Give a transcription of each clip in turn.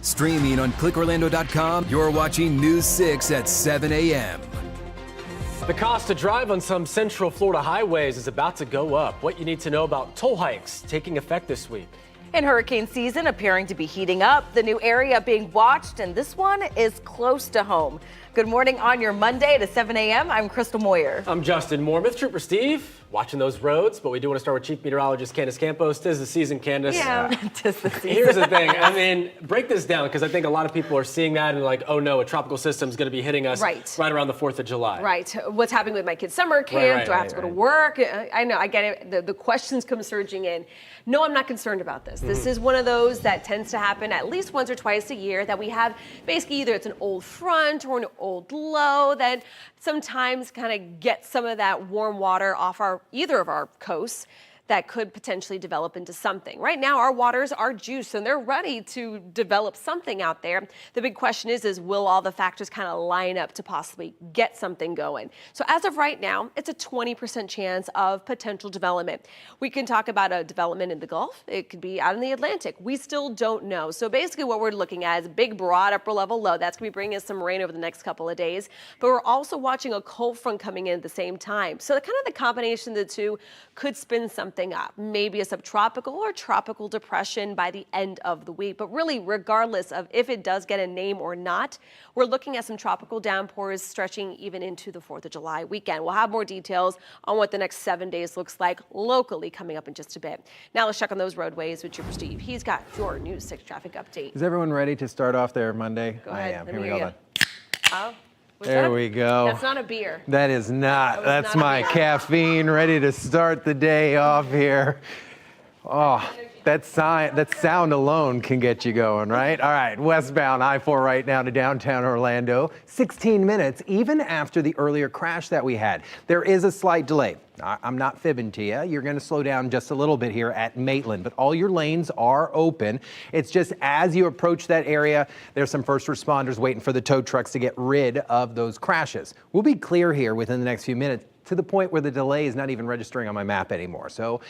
Streaming on clickorlando.com, you're watching News 6 at 7 a.m. The cost to drive on some Central Florida highways is about to go up. What you need to know about toll hikes taking effect this week. In hurricane season appearing to be heating up, the new area being watched, and this one is close to home. Good morning on your Monday at 7 a.m. I'm Crystal Moyer. I'm Justin Mormith. Trooper Steve, watching those roads, but we do want to start with Chief Meteorologist Candace Campos. 'Tis the season, Candace. Yeah, 'tis the season. Here's the thing. I mean, break this down, because I think a lot of people are seeing that and like, oh no, a tropical system is going to be hitting us right around the 4th of July. Right. What's happening with my kid's summer camp? Do I have to go to work? I know, I get it. The questions come surging in. No, I'm not concerned about this. This is one of those that tends to happen at least once or twice a year, that we have basically either it's an old front or an old low that sometimes kind of gets some of that warm water off either of our coasts that could potentially develop into something. Right now, our waters are juiced and they're ready to develop something out there. The big question is will all the factors kind of line up to possibly get something going? So as of right now, it's a 20% chance of potential development. We can talk about a development in the Gulf. It could be out in the Atlantic. We still don't know. So basically what we're looking at is a big, broad upper level low. That's going to be bringing us some rain over the next couple of days. But we're also watching a cold front coming in at the same time. So kind of the combination of the two could spin something up, maybe a subtropical or tropical depression by the end of the week. But really, regardless of if it does get a name or not, we're looking at some tropical downpours stretching even into the 4th of July weekend. We'll have more details on what the next 7 days looks like locally coming up in just a bit. Now let's check on those roadways with Trooper Steve. He's got your News 6 traffic update. Is everyone ready to start off their Monday? Go ahead. I am. Here we go then. Oh. There we go. That's not a beer. That is not. That's not my caffeine ready to start the day off here. Oh, that sound alone can get you going, right? All right, westbound I-4 right now to downtown Orlando. 16 minutes, even after the earlier crash that we had. There is a slight delay. I'm not fibbing to you. You're going to slow down just a little bit here at Maitland, but all your lanes are open. It's just as you approach that area, there's some first responders waiting for the tow trucks to get rid of those crashes. We'll be clear here within the next few minutes, to the point where the delay is not even registering on my map anymore. So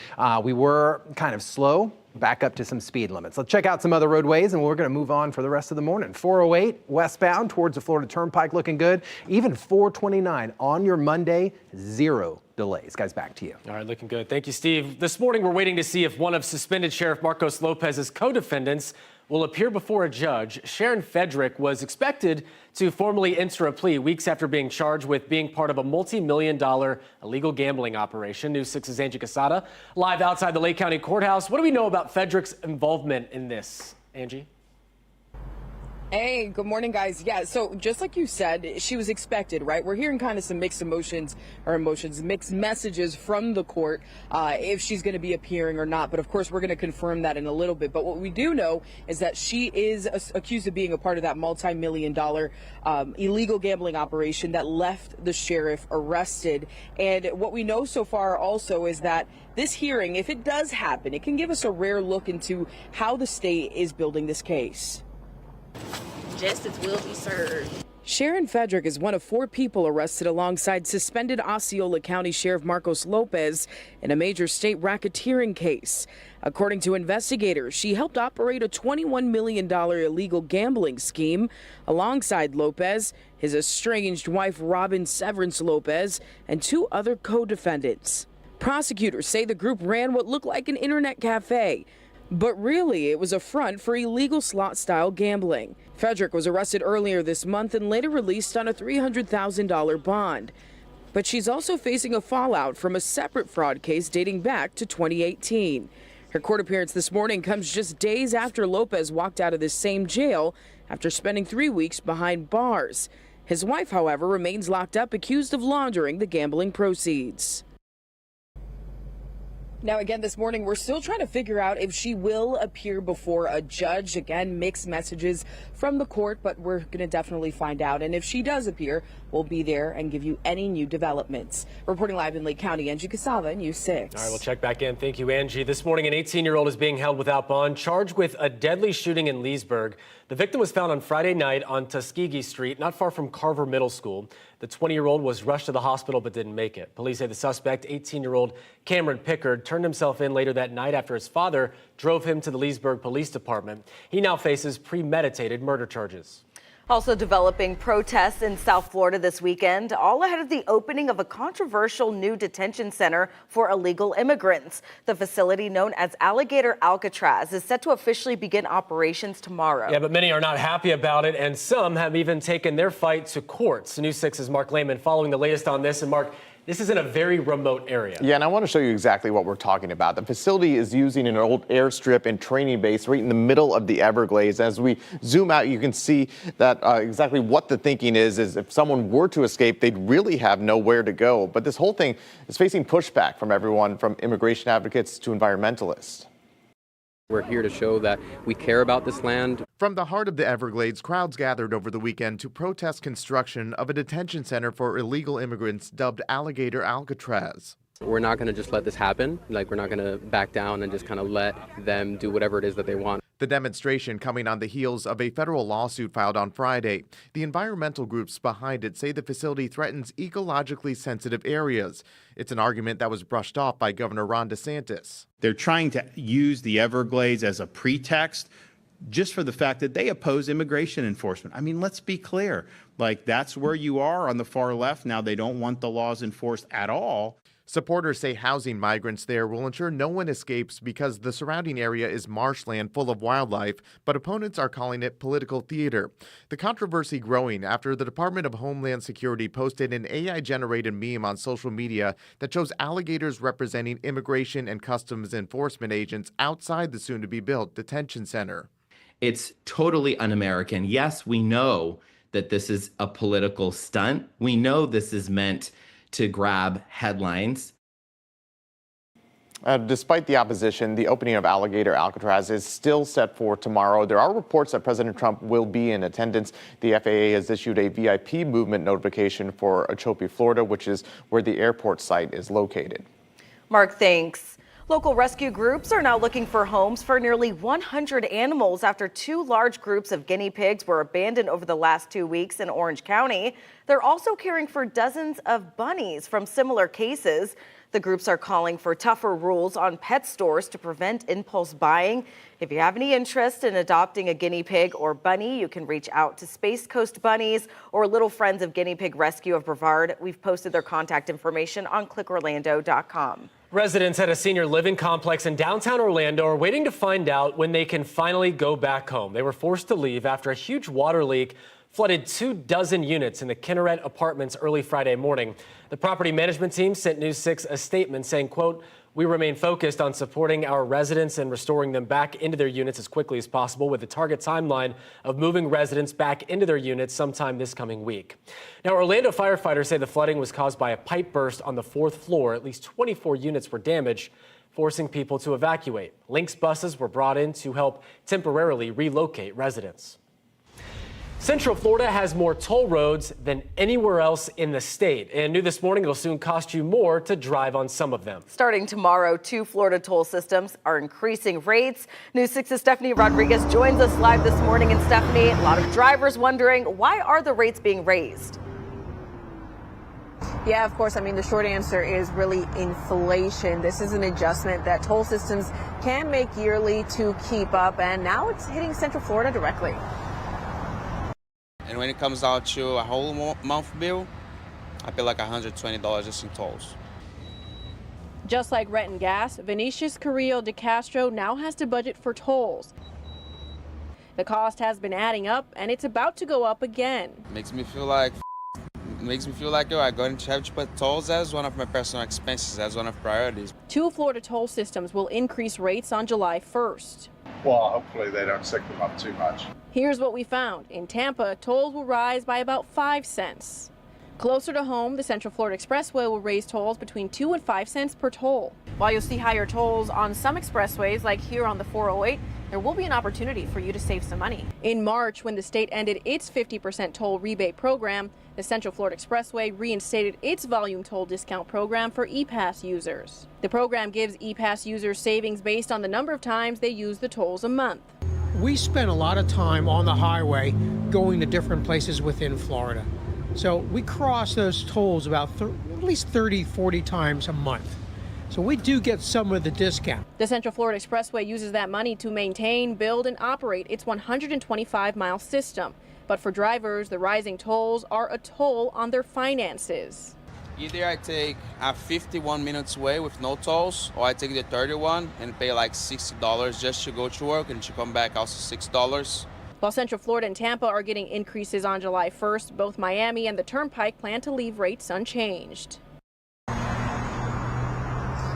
we were kind of slow, back up to some speed limits. Let's check out some other roadways and we're going to move on for the rest of the morning. 408 westbound towards the Florida Turnpike looking good. Even 429 on your Monday, 0 delays. Guys, back to you. All right, looking good. Thank you, Steve. This morning, we're waiting to see if one of suspended Sheriff Marcos Lopez's co-defendants will appear before a judge. Sharon Fedrick was expected to formally enter a plea weeks after being charged with being part of a multi-million-dollar illegal gambling operation. News 6's Angie Casada, live outside the Lake County Courthouse. What do we know about Fedrick's involvement in this, Angie? Hey, good morning, guys. Yeah, so just like you said, she was expected, right? We're hearing kind of some mixed mixed messages from the court if she's going to be appearing or not. But of course, we're going to confirm that in a little bit. But what we do know is that she is accused of being a part of that multi-million-dollar illegal gambling operation that left the sheriff arrested. And what we know so far also is that this hearing, if it does happen, it can give us a rare look into how the state is building this case. Justice will be served. Sharon Fedrick is one of 4 people arrested alongside suspended Osceola County Sheriff Marcos Lopez in a major state racketeering case. According to investigators, she helped operate a $21 million illegal gambling scheme alongside Lopez, his estranged wife Robin Severance Lopez, and 2 other co-defendants. Prosecutors say the group ran what looked like an internet cafe, but really it was a front for illegal slot-style gambling. Fedrick was arrested earlier this month and later released on a $300,000 bond. But she's also facing a fallout from a separate fraud case dating back to 2018. Her court appearance this morning comes just days after Lopez walked out of this same jail after spending 3 weeks behind bars. His wife, however, remains locked up, accused of laundering the gambling proceeds. Now, again, this morning, we're still trying to figure out if she will appear before a judge. Again, mixed messages from the court, but we're going to definitely find out. And if she does appear, will be there and give you any new developments. Reporting live in Lake County, Angie Casava, News 6. All right, we'll check back in. Thank you, Angie. This morning, an 18-year-old is being held without bond, charged with a deadly shooting in Leesburg. The victim was found on Friday night on Tuskegee Street, not far from Carver Middle School. The 20-year-old was rushed to the hospital but didn't make it. Police say the suspect, 18-year-old Cameron Pickard, turned himself in later that night after his father drove him to the Leesburg Police Department. He now faces premeditated murder charges. Also developing protests in South Florida this weekend, all ahead of the opening of a controversial new detention center for illegal immigrants. The facility, known as Alligator Alcatraz, is set to officially begin operations tomorrow. Yeah, but many are not happy about it, and some have even taken their fight to courts. News 6's Mark Lehman following the latest on this. And Mark, this is in a very remote area. Yeah, and I want to show you exactly what we're talking about. The facility is using an old airstrip and training base right in the middle of the Everglades. As we zoom out, you can see that exactly what the thinking is if someone were to escape, they'd really have nowhere to go. But this whole thing is facing pushback from everyone, from immigration advocates to environmentalists. We're here to show that we care about this land. From the heart of the Everglades, crowds gathered over the weekend to protest construction of a detention center for illegal immigrants dubbed Alligator Alcatraz. We're not going to just let this happen. We're not going to back down and just kind of let them do whatever it is that they want. The demonstration coming on the heels of a federal lawsuit filed on Friday. The environmental groups behind it say the facility threatens ecologically sensitive areas. It's an argument that was brushed off by Governor Ron DeSantis. They're trying to use the Everglades as a pretext just for the fact that they oppose immigration enforcement. I mean, let's be clear. That's where you are on the far left. Now they don't want the laws enforced at all. Supporters say housing migrants there will ensure no one escapes because the surrounding area is marshland full of wildlife, but opponents are calling it political theater. The controversy growing after the Department of Homeland Security posted an AI-generated meme on social media that shows alligators representing immigration and customs enforcement agents outside the soon-to-be-built detention center. It's totally un-American. Yes, we know that this is a political stunt. We know this is meant to grab headlines. Despite the opposition, the opening of Alligator Alcatraz is still set for tomorrow. There are reports that President Trump will be in attendance. The FAA has issued a VIP movement notification for Ochopee, Florida, which is where the airport site is located. Mark, thanks. Local rescue groups are now looking for homes for nearly 100 animals after 2 large groups of guinea pigs were abandoned over the last 2 weeks in Orange County. They're also caring for dozens of bunnies from similar cases. The groups are calling for tougher rules on pet stores to prevent impulse buying. If you have any interest in adopting a guinea pig or bunny, you can reach out to Space Coast Bunnies or Little Friends of Guinea Pig Rescue of Brevard. We've posted their contact information on clickorlando.com. Residents at a senior living complex in downtown Orlando are waiting to find out when they can finally go back home. They were forced to leave after a huge water leak flooded 24 units in the Kinneret Apartments early Friday morning. The property management team sent News 6 a statement saying, quote, "We remain focused on supporting our residents and restoring them back into their units as quickly as possible with the target timeline of moving residents back into their units sometime this coming week." Now, Orlando firefighters say the flooding was caused by a pipe burst on the 4th floor. At least 24 units were damaged, forcing people to evacuate. Lynx buses were brought in to help temporarily relocate residents. Central Florida has more toll roads than anywhere else in the state. And new this morning, it'll soon cost you more to drive on some of them. Starting tomorrow, 2 Florida toll systems are increasing rates. News 6's Stephanie Rodriguez joins us live this morning. And Stephanie, a lot of drivers wondering, why are the rates being raised? Yeah, of course. I mean, the short answer is really inflation. This is an adjustment that toll systems can make yearly to keep up. And now it's hitting Central Florida directly. And when it comes down to a whole month bill, I pay like $120 just in tolls. Just like rent and gas, Vinicius Carrillo de Castro now has to budget for tolls. The cost has been adding up, and it's about to go up again. Makes me feel like yo, I'm going to have to put tolls as one of my personal expenses, as one of priorities. 2 Florida toll systems will increase rates on July 1st. Well, hopefully they don't stick them up too much. Here's what we found. In Tampa, tolls will rise by about 5 cents. Closer to home, the Central Florida Expressway will raise tolls between 2 and 5 cents per toll. While you'll see higher tolls on some expressways, like here on the 408, there will be an opportunity for you to save some money. In March, when the state ended its 50% toll rebate program, The Central Florida Expressway reinstated its volume toll discount program for E-Pass users. The program gives E-Pass users savings based on the number of times they use the tolls a month. We spend a lot of time on the highway going to different places within Florida. So we cross those tolls about at least 30, 40 times a month. So we do get some of the discount. The Central Florida Expressway uses that money to maintain, build, and operate its 125-mile system. But for drivers, the rising tolls are a toll on their finances. Either I take a 51 minutes way with no tolls, or I take the 31 and pay like $60 just to go to work and to come back also $6. While Central Florida and Tampa are getting increases on July 1st, both Miami and the Turnpike plan to leave rates unchanged.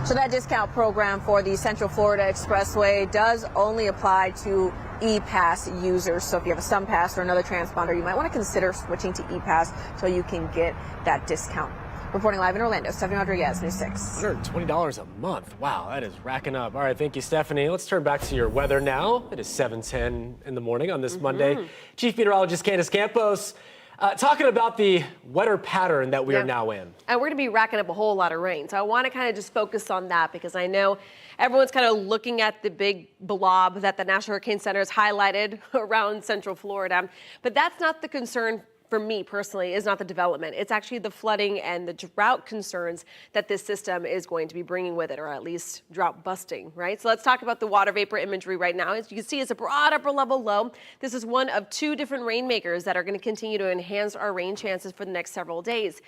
So that discount program for the Central Florida Expressway does only apply to E-Pass users. So if you have a SunPass or another transponder, you might want to consider switching to E-Pass so you can get that discount. Reporting live in Orlando, Stephanie Rodriguez, News 6. $120 a month. Wow, that is racking up. All right, thank you, Stephanie. Let's turn back to your weather now. It is 7:10 in the morning on this Monday. Chief Meteorologist Candace Campos talking about the wetter pattern that we are now in. And we're going to be racking up a whole lot of rain. So I want to kind of just focus on that because I know everyone's kind of looking at the big blob that the National Hurricane Center has highlighted around Central Florida. But that's not the concern for me personally, is not the development. It's actually the flooding and the drought concerns that this system is going to be bringing with it, or at least drought busting, right? So let's talk about the water vapor imagery right now. As you can see, it's a broad upper level low. This is one of two different rainmakers that are going to continue to enhance our rain chances for the next several days.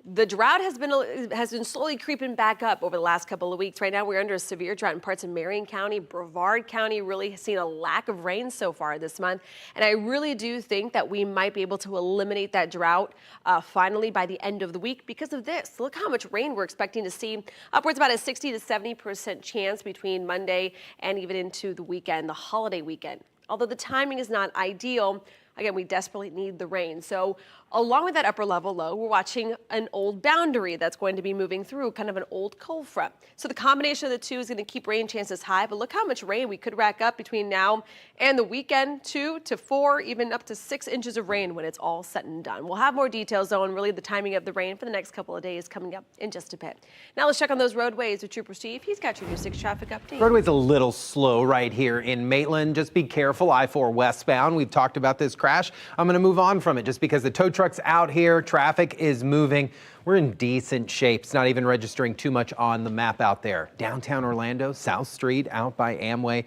The drought has been slowly creeping back up over the last couple of weeks. Right now, we're under a severe drought in parts of Marion County. Brevard County really has seen a lack of rain so far this month. And I really do think that we might be able to eliminate that drought finally by the end of the week because of this. Look how much rain we're expecting to see. Upwards about a 60 to 70% chance between Monday and even into the weekend, the holiday weekend. Although the timing is not ideal, again, we desperately need the rain. So along with that upper level low, we're watching an old boundary that's going to be moving through, kind of an old cold front. So the combination of the two is going to keep rain chances high, but look how much rain we could rack up between now and the weekend. 2 to 4, even up to 6 inches of rain when it's all said and done. We'll have more details though on really the timing of the rain for the next couple of days coming up in just a bit. Now let's check on those roadways with Trooper Steve. He's got your News 6 traffic update. Roadway's a little slow right here in Maitland. Just be careful, I-4 westbound. We've talked about this crash. I'm going to move on from it just because the tow truck's out here. Traffic is moving. We're in decent shape. It's not even registering too much on the map out there. Downtown Orlando, South Street, out by Amway,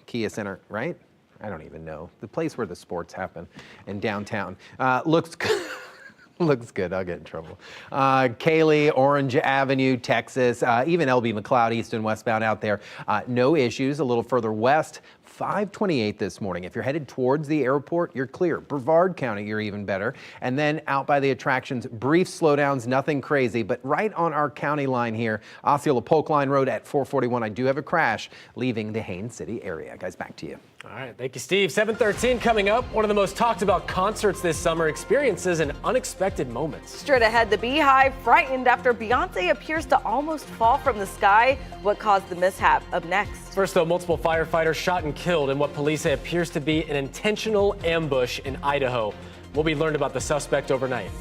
Kia Center, right? I don't even know. The place where the sports happen in downtown. Looks good. Looks good. I'll get in trouble. Cayley, Orange Avenue, Texas, even LB McLeod, east and westbound out there. No issues. A little further west, 528 this morning. If you're headed towards the airport, you're clear. Brevard County, you're even better. And then out by the attractions, brief slowdowns, nothing crazy, but right on our county line here, Osceola Polk Line Road at 441. I do have a crash leaving the Haines City area. Guys, back to you. All right, thank you, Steve. 7:13 coming up. One of the most talked about concerts this summer, experiences and unexpected moments. Straight ahead, the Beehive frightened after Beyonce appears to almost fall from the sky. What caused the mishap? Up next. First, though, multiple firefighters shot and killed in what police say appears to be an intentional ambush in Idaho. We learned about the suspect overnight.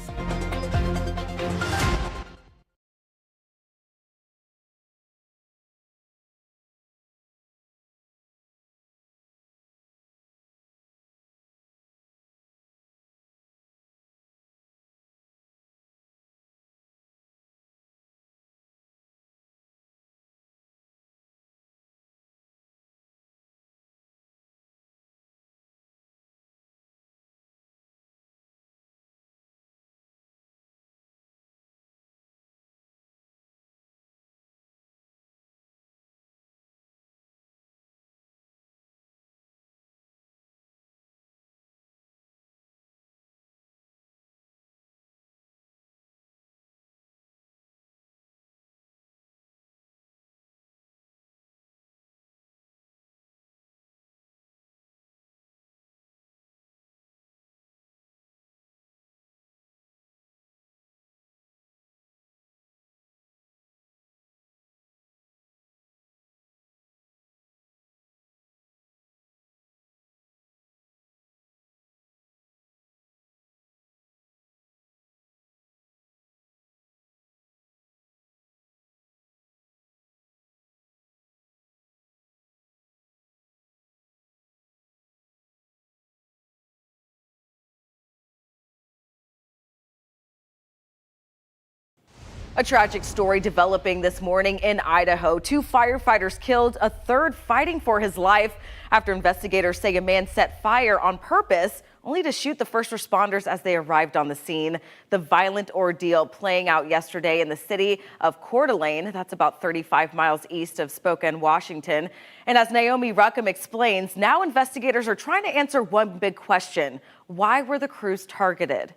A tragic story developing this morning in Idaho. 2 firefighters killed, a third fighting for his life after investigators say a man set fire on purpose, only to shoot the first responders as they arrived on the scene. The violent ordeal playing out yesterday in the city of Coeur d'Alene. That's about 35 miles east of Spokane, Washington. And as Naomi Ruckham explains, now investigators are trying to answer one big question. Why were the crews targeted?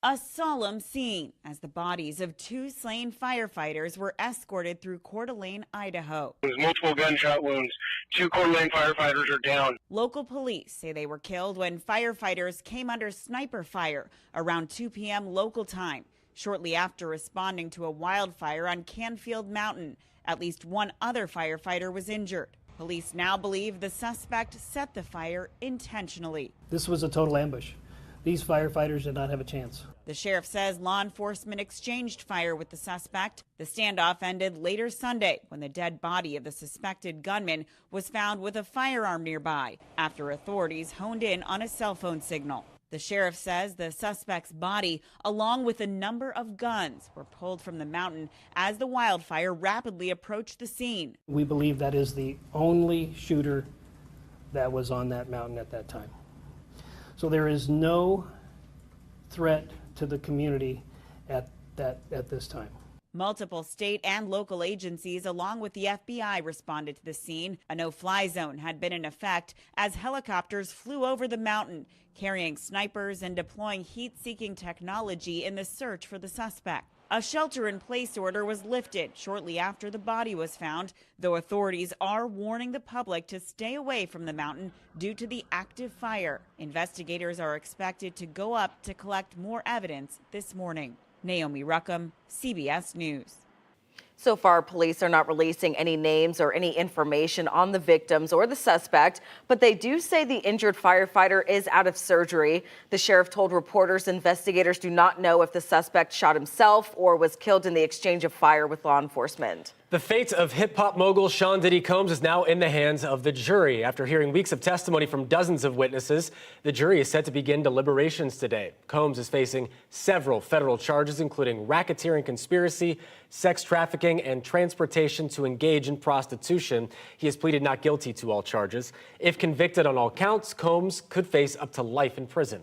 A solemn scene as the bodies of 2 slain firefighters were escorted through Coeur d'Alene, Idaho. There's multiple gunshot wounds. 2 Coeur d'Alene firefighters are down. Local police say they were killed when firefighters came under sniper fire around 2 p.m. local time, shortly after responding to a wildfire on Canfield Mountain. At least 1 other firefighter was injured. Police now believe the suspect set the fire intentionally. This was a total ambush. These firefighters did not have a chance. The sheriff says law enforcement exchanged fire with the suspect. The standoff ended later Sunday when the dead body of the suspected gunman was found with a firearm nearby after authorities honed in on a cell phone signal. The sheriff says the suspect's body, along with a number of guns, were pulled from the mountain as the wildfire rapidly approached the scene. We believe that is the only shooter that was on that mountain at that time. So there is no threat to the community at this time. Multiple state and local agencies, along with the FBI, responded to the scene. A no-fly zone had been in effect as helicopters flew over the mountain, carrying snipers and deploying heat-seeking technology in the search for the suspect. A shelter-in-place order was lifted shortly after the body was found, though authorities are warning the public to stay away from the mountain due to the active fire. Investigators are expected to go up to collect more evidence this morning. Naomi Ruckham, CBS News. So far, police are not releasing any names or any information on the victims or the suspect, but they do say the injured firefighter is out of surgery. The sheriff told reporters investigators do not know if the suspect shot himself or was killed in the exchange of fire with law enforcement. The fate of hip-hop mogul Sean Diddy Combs is now in the hands of the jury. After hearing weeks of testimony from dozens of witnesses, the jury is set to begin deliberations today. Combs is facing several federal charges, including racketeering conspiracy, sex trafficking, and transportation to engage in prostitution. He has pleaded not guilty to all charges. If convicted on all counts, Combs could face up to life in prison.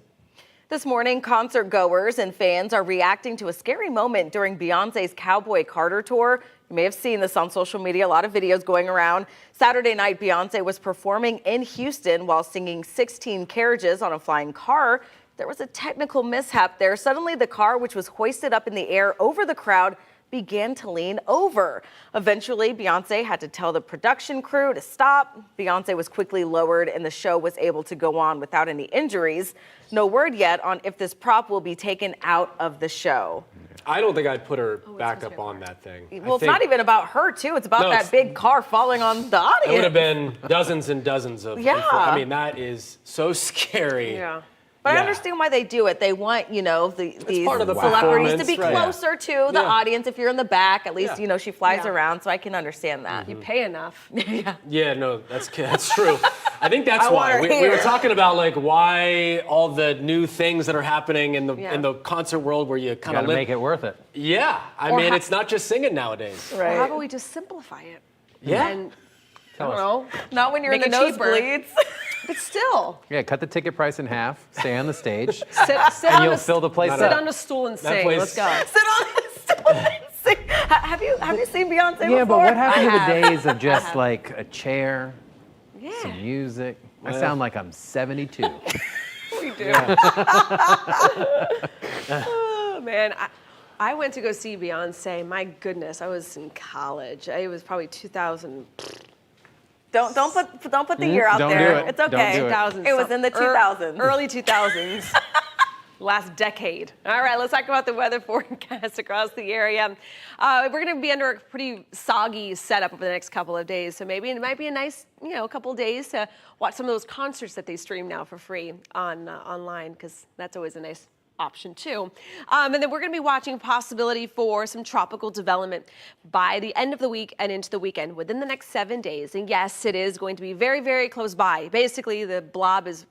This morning, concert goers and fans are reacting to a scary moment during Beyonce's Cowboy Carter tour. You may have seen this on social media, a lot of videos going around. Saturday night, Beyonce was performing in Houston while singing 16 Carriages on a flying car. There was a technical mishap there. Suddenly, the car, which was hoisted up in the air over the crowd, began to lean over. Eventually, Beyonce had to tell the production crew to stop. Beyonce was quickly lowered and the show was able to go on without any injuries. No word yet on if this prop will be taken out of the show. I don't think I'd put her back up on that thing. Well, it's not even about her, too. It's about that big car falling on the audience. It would have been dozens and dozens of. Yeah. I mean, that is so scary. Yeah. But I understand why they do it. They want, these part of the celebrities to be right. closer to the audience. If you're in the back, at least, Yeah. She flies around, so I can understand that. You pay enough. Yeah, no, that's true. I think that's why. We were talking about why all the new things that are happening in the concert world where you kind of make it worth it. Yeah, I mean, it's not just singing nowadays. Right. How about we just simplify it? Yeah. And, I don't know. Not when you're in the nosebleeds. But still. Yeah, cut the ticket price in half, stay on the stage, Sit and on you'll a, fill the place sit up. on a stool and sing. Let's go. Sit on the stool and sing. Have you seen Beyonce before? Yeah, but what happened to the days of just a chair, some music? I Well. sound like I'm 72. We do. Oh, man. I went to go see Beyonce. My goodness, I was in college. It was probably 2000. Don't put the year out Don't there. do it. It's okay. Don't do it. It was in the 2000s. Early 2000s. Last decade. All right, let's talk about the weather forecast across the area. We're going to be under a pretty soggy setup over the next couple of days, so maybe it might be a nice, couple of days to watch some of those concerts that they stream now for free online, because that's always a nice option too. And then we're going to be watching possibility for some tropical development by the end of the week and into the weekend within the next 7 days. And yes, it is going to be very, very close by. Basically, the blob is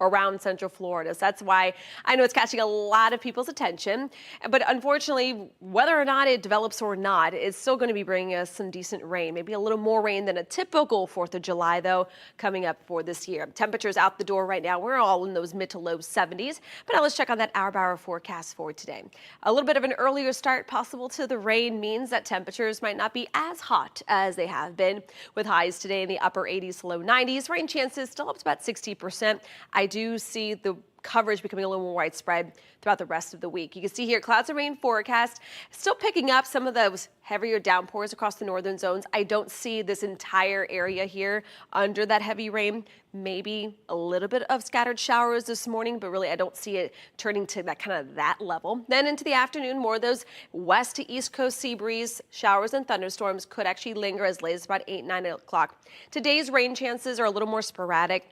around Central Florida. So that's why I know it's catching a lot of people's attention. But unfortunately, whether or not it develops or not, it's still going to be bringing us some decent rain. Maybe a little more rain than a typical 4th of July, though, coming up for this year. Temperatures out the door right now. We're all in those mid to low 70s. But now let's check on that hour-by-hour forecast for today. A little bit of an earlier start possible to the rain means that temperatures might not be as hot as they have been, with highs today in the upper 80s to low 90s. Rain chances still up to about 60%. I do see the coverage becoming a little more widespread throughout the rest of the week. You can see here clouds and rain forecast still picking up some of those heavier downpours across the northern zones. I don't see this entire area here under that heavy rain. Maybe a little bit of scattered showers this morning, but really I don't see it turning to that level. Then into the afternoon, more of those west to east coast sea breeze, showers and thunderstorms could actually linger as late as about 8, 9 o'clock. Today's rain chances are a little more sporadic.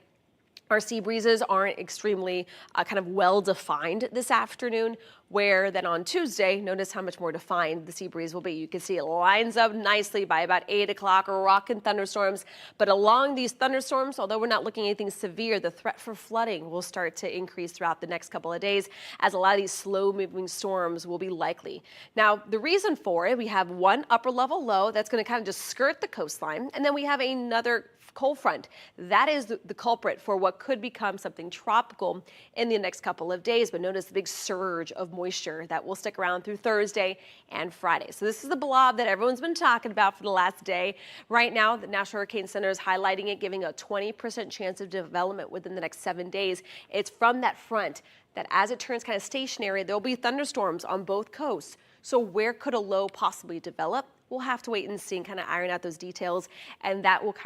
Our sea breezes aren't extremely well-defined this afternoon, where then on Tuesday, notice how much more defined the sea breeze will be. You can see it lines up nicely by about 8 o'clock, rocking thunderstorms. But along these thunderstorms, although we're not looking at anything severe, the threat for flooding will start to increase throughout the next couple of days, as a lot of these slow-moving storms will be likely. Now, the reason for it, we have one upper-level low that's going to just skirt the coastline, and then we have another cold front. That is the culprit for what could become something tropical in the next couple of days. But notice the big surge of moisture that will stick around through Thursday and Friday. So this is the blob that everyone's been talking about for the last day. Right now, the National Hurricane Center is highlighting it, giving a 20% chance of development within the next 7 days. It's from that front that as it turns stationary, there'll be thunderstorms on both coasts. So where could a low possibly develop? We'll have to wait and see and iron out those details, and that will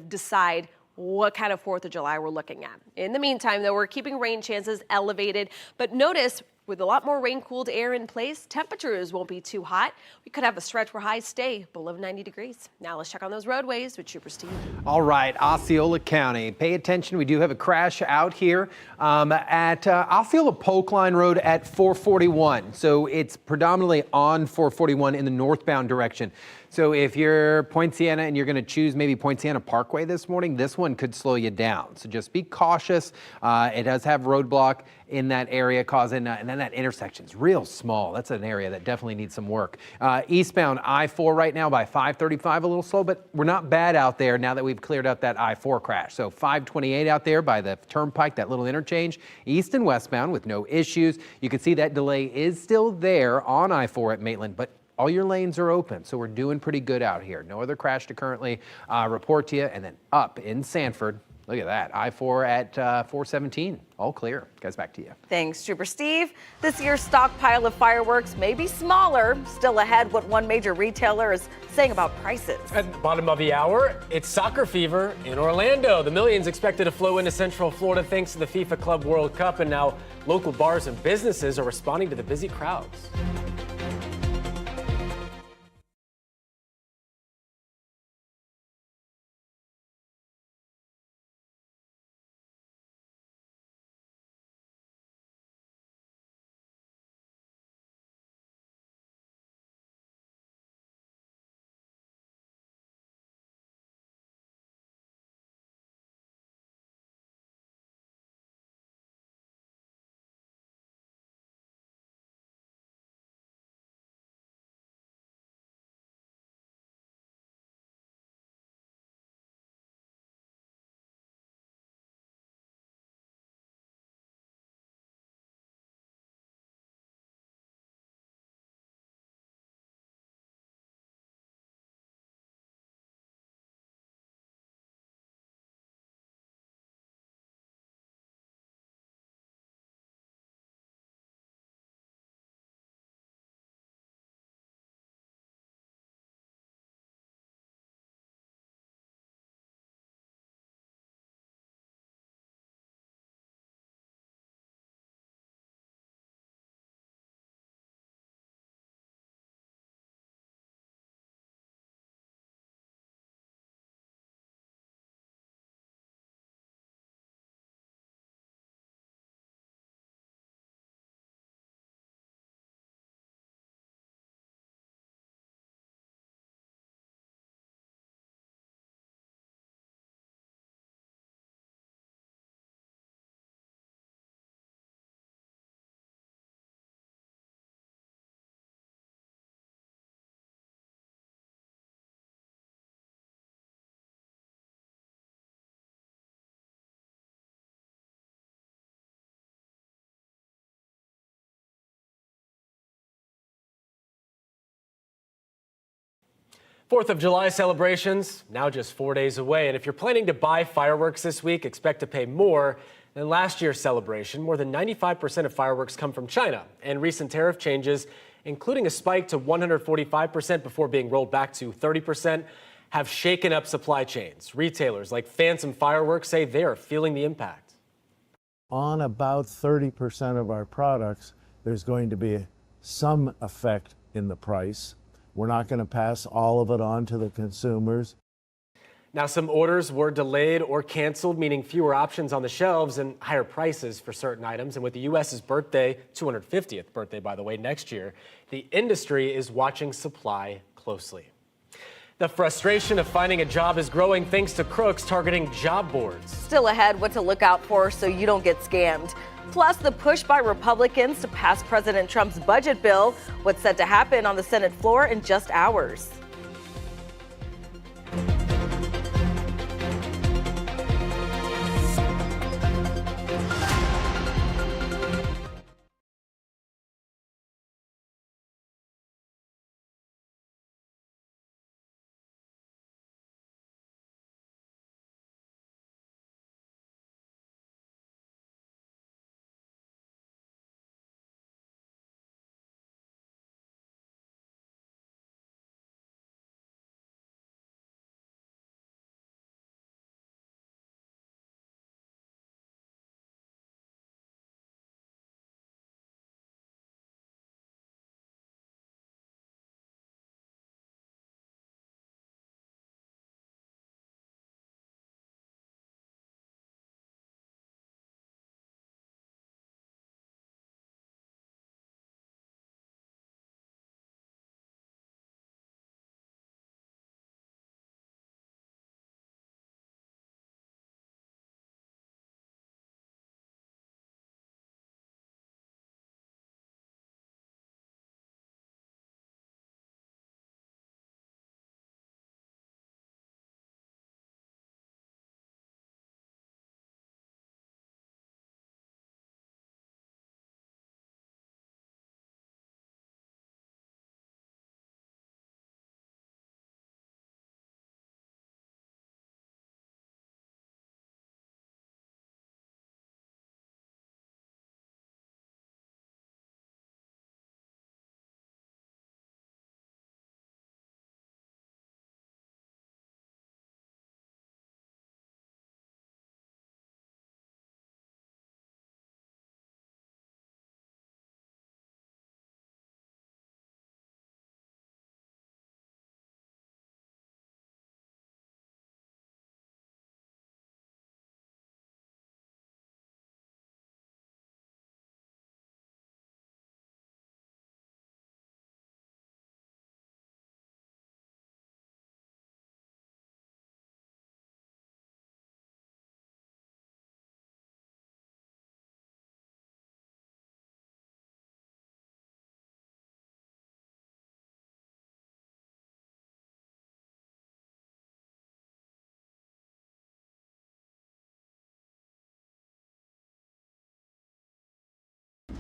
decide what kind of 4th of July we're looking at. In the meantime, though, we're keeping rain chances elevated, but notice with a lot more rain-cooled air in place, temperatures won't be too hot. We could have a stretch where highs stay below 90 degrees. Now let's check on those roadways with Trooper Steve. All right, Osceola County. Pay attention, we do have a crash out here at Osceola Polk Line Road at 441. So it's predominantly on 441 in the northbound direction. So if you're Point Siena and you're going to choose maybe Point Siena Parkway this morning, this one could slow you down. So just be cautious. It does have roadblock in that area causing, and then that intersection's real small. That's an area that definitely needs some work. Eastbound I-4 right now by 535 a little slow, but we're not bad out there now that we've cleared up that I-4 crash. So 528 out there by the Turnpike, that little interchange, east and westbound with no issues. You can see that delay is still there on I-4 at Maitland, but all your lanes are open, so we're doing pretty good out here. No other crash to currently report to you. And then up in Sanford, look at that, I-4 at 417, all clear. Guys, back to you. Thanks, Trooper Steve. This year's stockpile of fireworks may be smaller. Still ahead, what one major retailer is saying about prices. At the bottom of the hour, it's soccer fever in Orlando. The millions expected to flow into Central Florida thanks to the FIFA Club World Cup, and now local bars and businesses are responding to the busy crowds. 4th of July celebrations now just 4 days away. And if you're planning to buy fireworks this week, expect to pay more than last year's celebration. More than 95% of fireworks come from China. And recent tariff changes, including a spike to 145% before being rolled back to 30%, have shaken up supply chains. Retailers like Phantom Fireworks say they are feeling the impact. On about 30% of our products, there's going to be some effect in the price. We're not going to pass all of it on to the consumers. Now, some orders were delayed or canceled, meaning fewer options on the shelves and higher prices for certain items. And with the U.S.'s birthday, 250th birthday, by the way, next year, the industry is watching supply closely. The frustration of finding a job is growing thanks to crooks targeting job boards. Still ahead, what to look out for so you don't get scammed. Plus, the push by Republicans to pass President Trump's budget bill. What's set to happen on the Senate floor in just hours.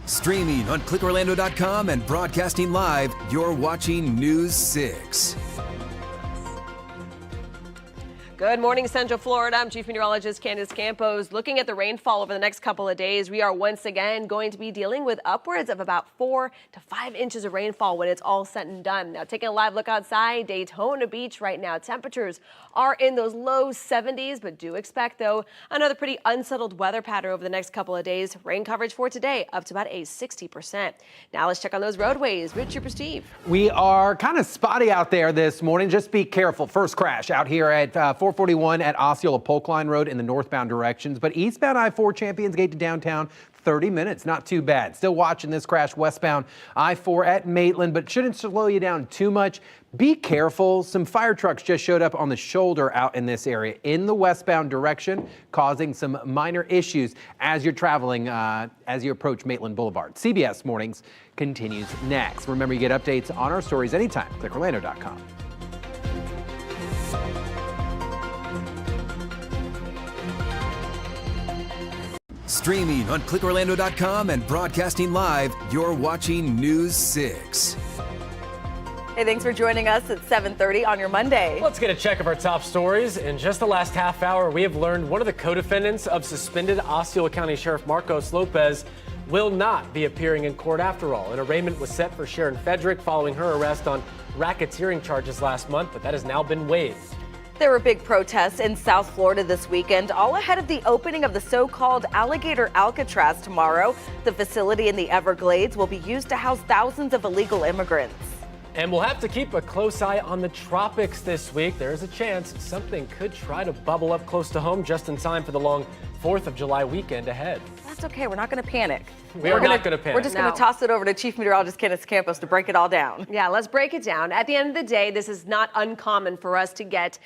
Streaming on clickorlando.com and broadcasting live, you're watching News 6. Good morning, Central Florida. I'm Chief Meteorologist Candace Campos. Looking at the rainfall over the next couple of days, we are once again going to be dealing with upwards of about 4 to 5 inches of rainfall when it's all said and done. Now, taking a live look outside, Daytona Beach right now, temperatures are in those low 70s, but do expect, though, another pretty unsettled weather pattern over the next couple of days. Rain coverage for today up to about a 60%. Now, let's check on those roadways. Richard Steve. We are kind of spotty out there this morning. Just be careful. First crash out here at 441 at Osceola Polk Line Road in the northbound directions, but eastbound I-4 Champions Gate to downtown, 30 minutes, not too bad. Still watching this crash westbound I-4 at Maitland, but shouldn't slow you down too much. Be careful. Some fire trucks just showed up on the shoulder out in this area in the westbound direction, causing some minor issues as you're traveling, as you approach Maitland Boulevard. CBS Mornings continues next. Remember, you get updates on our stories anytime. ClickOrlando.com. Streaming on clickorlando.com and broadcasting live, you're watching News 6. Hey, thanks for joining us at 7:30 on your Monday. Let's get a check of our top stories. In just the last half hour, we have learned one of the co-defendants of suspended Osceola County Sheriff Marcos Lopez will not be appearing in court after all. An arraignment was set for Sharon Fedrick following her arrest on racketeering charges last month, but that has now been waived. There were big protests in South Florida this weekend, all ahead of the opening of the so-called Alligator Alcatraz tomorrow. The facility in the Everglades will be used to house thousands of illegal immigrants. And we'll have to keep a close eye on the tropics this week. There is a chance something could try to bubble up close to home just in time for the long 4th of July weekend ahead. That's okay. We're not going to panic. We're not going to panic. We're just going to toss it over to Chief Meteorologist Kenneth Campos to break it all down. Yeah, let's break it down. At the end of the day, this is not uncommon for us to get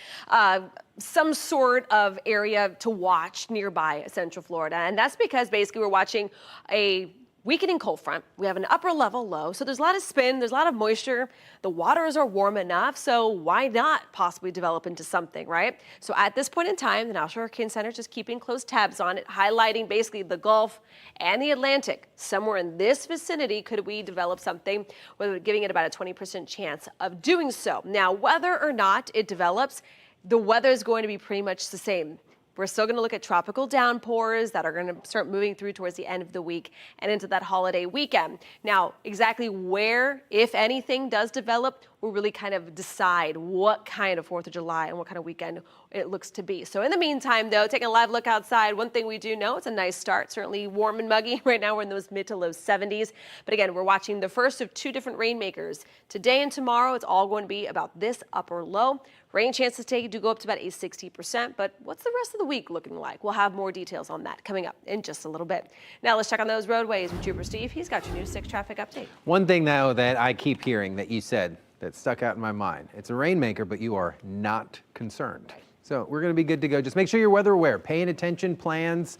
some sort of area to watch nearby Central Florida. And that's because basically we're watching a weakening cold front. We have an upper level low, so there's a lot of spin, there's a lot of moisture. The waters are warm enough, so why not possibly develop into something, right? So at this point in time, the National Hurricane Center is just keeping close tabs on it, highlighting basically the Gulf and the Atlantic. Somewhere in this vicinity could we develop something, giving it about a 20% chance of doing so. Now, whether or not it develops, the weather is going to be pretty much the same. We're still going to look at tropical downpours that are going to start moving through towards the end of the week and into that holiday weekend. Now, exactly where, if anything, does develop will really kind of decide what kind of 4th of July and what kind of weekend it looks to be. So in the meantime, though, taking a live look outside, one thing we do know, it's a nice start, certainly warm and muggy. Right now we're in those mid to low 70s. But again, we're watching the first of 2 different rainmakers. Today and tomorrow, it's all going to be about this upper low. Rain chances do go up to about a 60%, but what's the rest of the week looking like? We'll have more details on that coming up in just a little bit. Now let's check on those roadways with Trooper Steve. He's got your News 6 traffic update. One thing, though, that I keep hearing that you said that stuck out in my mind. It's a rainmaker, but you are not concerned. So we're going to be good to go. Just make sure you're weather aware, paying attention, plans.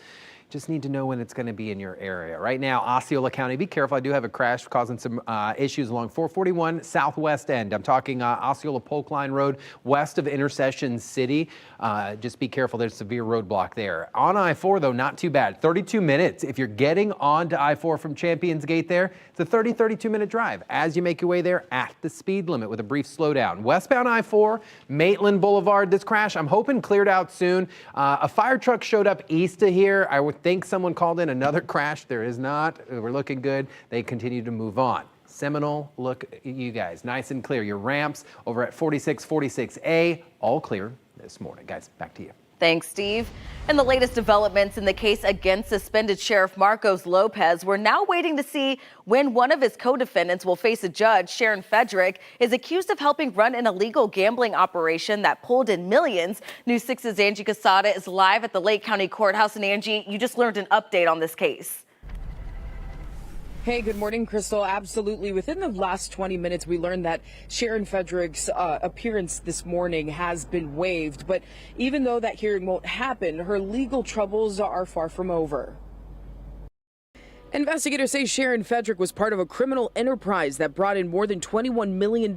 Just need to know when it's going to be in your area. Right now, Osceola County, be careful. I do have a crash causing some issues along 441 southwest end. I'm talking Osceola Polk Line Road west of Intercession City. Just be careful. There's a severe roadblock there. On I-4, though, not too bad. 32 minutes. If you're getting onto I-4 from Champions Gate there, it's a 32-minute drive as you make your way there at the speed limit with a brief slowdown. Westbound I-4, Maitland Boulevard, this crash, I'm hoping cleared out soon. A fire truck showed up east of here. I would think someone called in another crash. There is not. We're looking good. They continue to move on. Seminole, look, you guys, nice and clear. Your ramps over at 4646A, all clear this morning. Guys, back to you. Thanks, Steve. And the latest developments in the case against suspended Sheriff Marcos Lopez, we're now waiting to see when one of his co-defendants will face a judge. Sharon Fedrick is accused of helping run an illegal gambling operation that pulled in millions. News 6's Angie Casada is live at the Lake County Courthouse. And Angie, you just learned an update on this case. Hey, good morning, Crystal. Absolutely. Within the last 20 minutes, we learned that Sharon Fedrick's appearance this morning has been waived. But even though that hearing won't happen, her legal troubles are far from over. Investigators say Sharon Fedrick was part of a criminal enterprise that brought in more than $21 million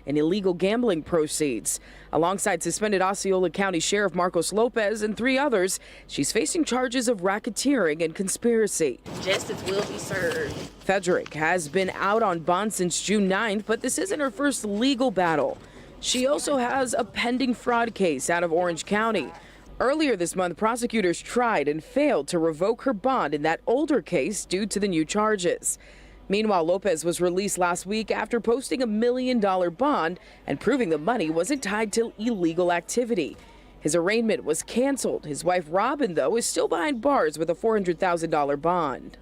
in illegal gambling proceeds. Alongside suspended Osceola County Sheriff Marcos Lopez and 3 others, she's facing charges of racketeering and conspiracy. Justice will be served. Fedrick has been out on bond since June 9th, but this isn't her first legal battle. She also has a pending fraud case out of Orange County. Earlier this month, prosecutors tried and failed to revoke her bond in that older case due to the new charges. Meanwhile, Lopez was released last week after posting $1 million bond and proving the money wasn't tied to illegal activity. His arraignment was canceled. His wife, Robin, though, is still behind bars with a $400,000 bond.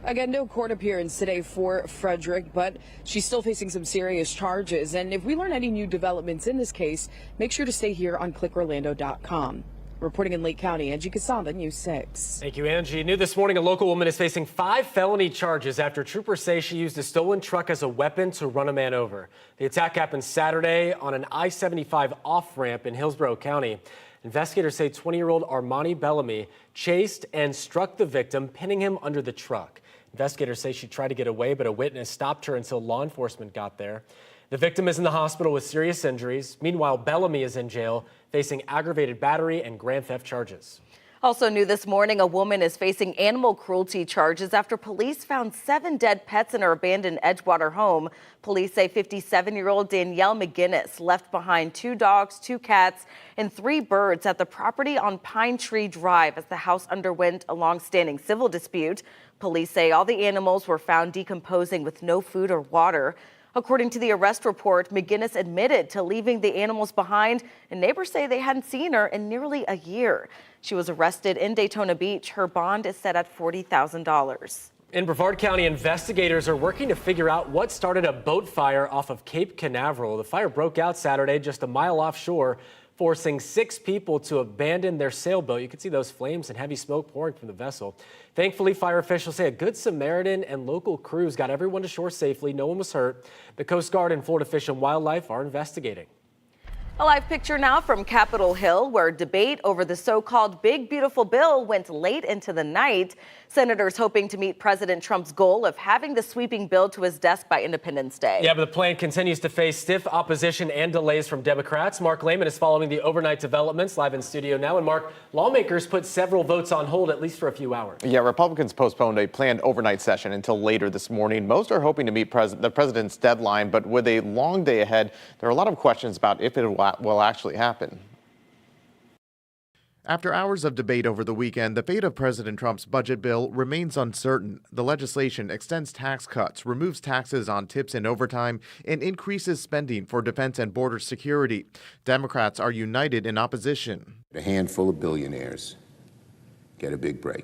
Again, no court appearance today for Fedrick, but she's still facing some serious charges. And if we learn any new developments in this case, make sure to stay here on clickorlando.com. Reporting in Lake County, Angie Casada, News 6. Thank you, Angie. New this morning, a local woman is facing 5 felony charges after troopers say she used a stolen truck as a weapon to run a man over. The attack happened Saturday on an I-75 off-ramp in Hillsborough County. Investigators say 20-year-old Armani Bellamy chased and struck the victim, pinning him under the truck. Investigators say she tried to get away, but a witness stopped her until law enforcement got there. The victim is in the hospital with serious injuries. Meanwhile, Bellamy is in jail, facing aggravated battery and grand theft charges. Also new this morning, a woman is facing animal cruelty charges after police found 7 dead pets in her abandoned Edgewater home. Police say 57-year-old Danielle McGinnis left behind 2 dogs, 2 cats, and 3 birds at the property on Pine Tree Drive as the house underwent a long-standing civil dispute. Police say all the animals were found decomposing with no food or water. According to the arrest report, McGinnis admitted to leaving the animals behind, and neighbors say they hadn't seen her in nearly a year. She was arrested in Daytona Beach. Her bond is set at $40,000. In Brevard County, investigators are working to figure out what started a boat fire off of Cape Canaveral. The fire broke out Saturday just a mile offshore, forcing 6 people to abandon their sailboat. You can see those flames and heavy smoke pouring from the vessel. Thankfully, fire officials say a Good Samaritan and local crews got everyone to shore safely. No one was hurt. The Coast Guard and Florida Fish and Wildlife are investigating. A live picture now from Capitol Hill, where debate over the so-called Big Beautiful Bill went late into the night. Senators hoping to meet President Trump's goal of having the sweeping bill to his desk by Independence Day. Yeah, but the plan continues to face stiff opposition and delays from Democrats. Mark Lehman is following the overnight developments live in studio now. And Mark, lawmakers put several votes on hold, at least for a few hours. Yeah, Republicans postponed a planned overnight session until later this morning. Most are hoping to meet the president's deadline, but with a long day ahead, there are a lot of questions about if it will actually happen. After hours of debate over the weekend, the fate of President Trump's budget bill remains uncertain. The legislation extends tax cuts, removes taxes on tips and overtime, and increases spending for defense and border security. Democrats are united in opposition. A handful of billionaires get a big break,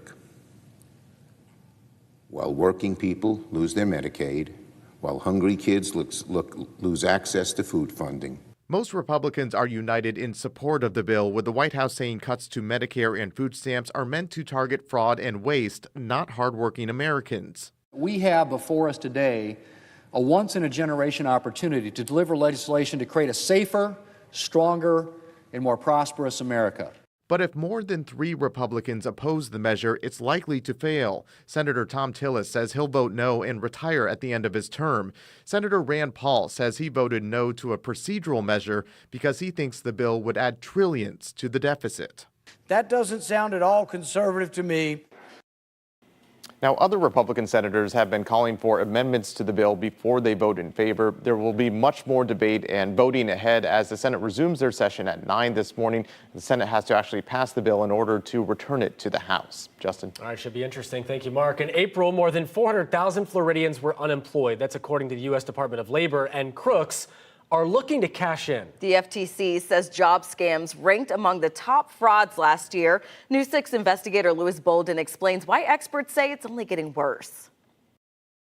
while working people lose their Medicaid, while hungry kids lose access to food funding. Most Republicans are united in support of the bill, with the White House saying cuts to Medicare and food stamps are meant to target fraud and waste, not hardworking Americans. We have before us today a once-in-a-generation opportunity to deliver legislation to create a safer, stronger, and more prosperous America. But if more than 3 Republicans oppose the measure, it's likely to fail. Senator Tom Tillis says he'll vote no and retire at the end of his term. Senator Rand Paul says he voted no to a procedural measure because he thinks the bill would add trillions to the deficit. That doesn't sound at all conservative to me. Now, other Republican senators have been calling for amendments to the bill before they vote in favor. There will be much more debate and voting ahead as the Senate resumes their session at 9 this morning. The Senate has to actually pass the bill in order to return it to the House. Justin. All right, should be interesting. Thank you, Mark. In April, more than 400,000 Floridians were unemployed. That's according to the U.S. Department of Labor, and crooks are looking to cash in. The FTC says job scams ranked among the top frauds last year. News 6 investigator Louis Bolden explains why experts say it's only getting worse.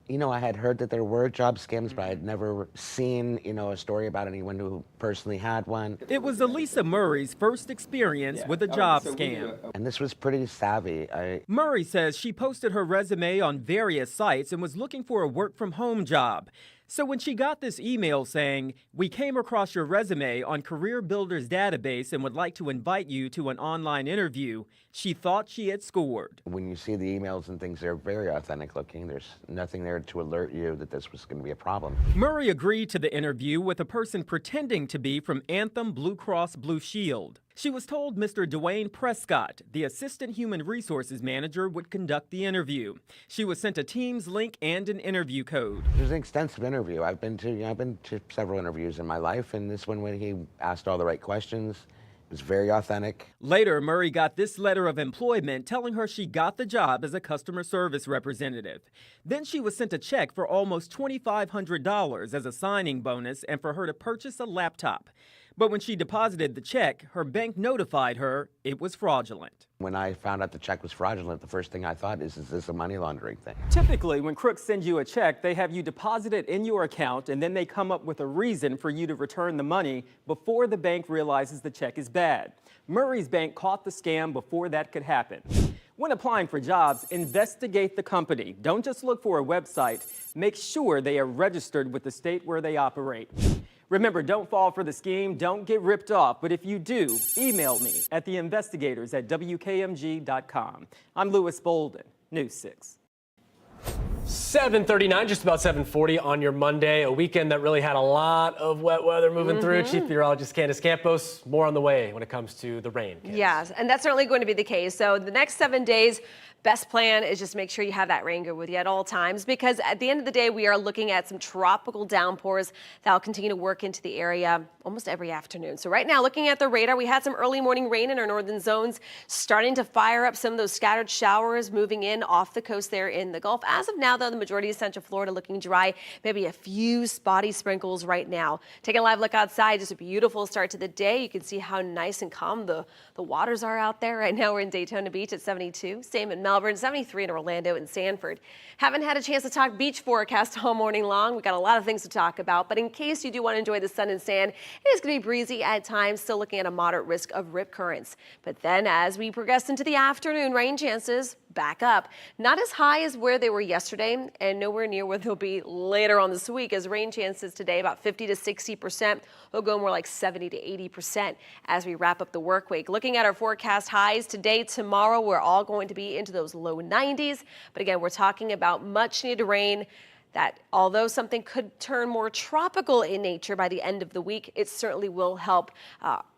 You know, I had heard that there were job scams, but I had never seen, a story about anyone who personally had one. It was Elisa Murray's first experience with a job scam. And this was pretty savvy. Murray says she posted her resume on various sites and was looking for a work-from-home job. So when she got this email saying, "We came across your resume on Career Builder's database and would like to invite you to an online interview," she thought she had scored. When you see the emails and things, they're very authentic looking. There's nothing there to alert you that this was going to be a problem. Murray agreed to the interview with a person pretending to be from Anthem Blue Cross Blue Shield. She was told Mr. Dwayne Prescott, the Assistant Human Resources Manager, would conduct the interview. She was sent a Teams link and an interview code. It was an extensive interview. I've been to several interviews in my life, and this one, when he asked all the right questions, it was very authentic. Later, Murray got this letter of employment telling her she got the job as a customer service representative. Then she was sent a check for almost $2,500 as a signing bonus and for her to purchase a laptop. But when she deposited the check, her bank notified her it was fraudulent. When I found out the check was fraudulent, the first thing I thought is this a money laundering thing? Typically, when crooks send you a check, they have you deposit it in your account, and then they come up with a reason for you to return the money before the bank realizes the check is bad. Murray's bank caught the scam before that could happen. When applying for jobs, investigate the company. Don't just look for a website. Make sure they are registered with the state where they operate. Remember, don't fall for the scheme, don't get ripped off, but if you do, email me at theinvestigators@wkmg.com. I'm Louis Bolden, News 6. 7:39, just about 7:40 on your Monday, a weekend that really had a lot of wet weather moving through. Chief Meteorologist Candace Campos, more on the way when it comes to the rain. Yes, and that's certainly going to be the case. So the next 7 days, best plan is just make sure you have that rain gear with you at all times, because at the end of the day, we are looking at some tropical downpours that will continue to work into the area almost every afternoon. So right now, looking at the radar, we had some early morning rain in our northern zones, starting to fire up some of those scattered showers moving in off the coast there in the Gulf. As of now, though, the majority of Central Florida looking dry, maybe a few spotty sprinkles right now. Taking a live look outside, just a beautiful start to the day. You can see how nice and calm the waters are out there. Right now, we're in Daytona Beach at 72, same in Melbourne, 73 in Orlando and Sanford. Haven't had a chance to talk beach forecast all morning long. We got a lot of things to talk about, but in case you do want to enjoy the sun and sand, it is going to be breezy at times, still looking at a moderate risk of rip currents. But then as we progress into the afternoon, rain chances back up. Not as high as where they were yesterday and nowhere near where they'll be later on this week, as rain chances today about 50 to 60%. They'll go more like 70 to 80% as we wrap up the work week. Looking at our forecast highs today, tomorrow, we're all going to be into those low 90s. But again, we're talking about much needed rain that, although something could turn more tropical in nature by the end of the week, it certainly will help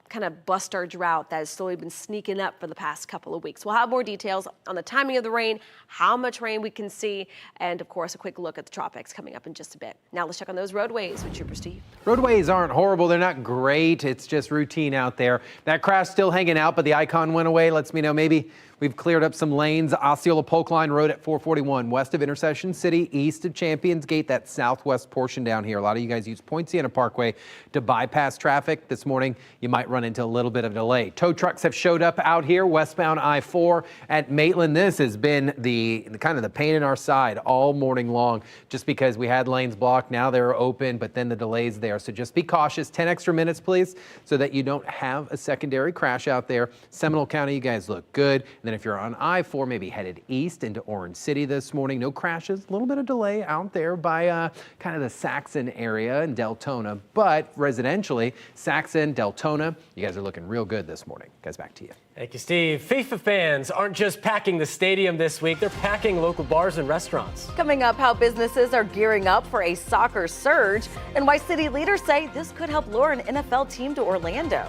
kind of bust our drought that has slowly been sneaking up for the past couple of weeks. We'll have more details on the timing of the rain, how much rain we can see, and of course, a quick look at the tropics coming up in just a bit. Now let's check on those roadways with Trooper Steve. Roadways aren't horrible. They're not great. It's just routine out there. That crash still hanging out, but the icon went away. Lets me know maybe we've cleared up some lanes. Osceola Polk Line Road at 441, west of Intersection City, east of Champions Gate, that southwest portion down here. A lot of you guys use Poinciana Parkway to bypass traffic. This morning, you might run into a little bit of delay. Tow trucks have showed up out here, westbound I-4 at Maitland. This has been the kind of the pain in our side all morning long, just because we had lanes blocked. Now they're open, but then the delays there. So just be cautious. 10 extra minutes, please, so that you don't have a secondary crash out there. Seminole County, you guys look good. And then if you're on I-4, maybe headed east into Orange City this morning, no crashes. A little bit of delay out there by kind of the Saxon area and Deltona, but residentially, Saxon, Deltona, you guys are looking real good this morning. Guys, back to you. Thank you, Steve. FIFA fans aren't just packing the stadium this week, they're packing local bars and restaurants. Coming up, how businesses are gearing up for a soccer surge and why city leaders say this could help lure an NFL team to Orlando.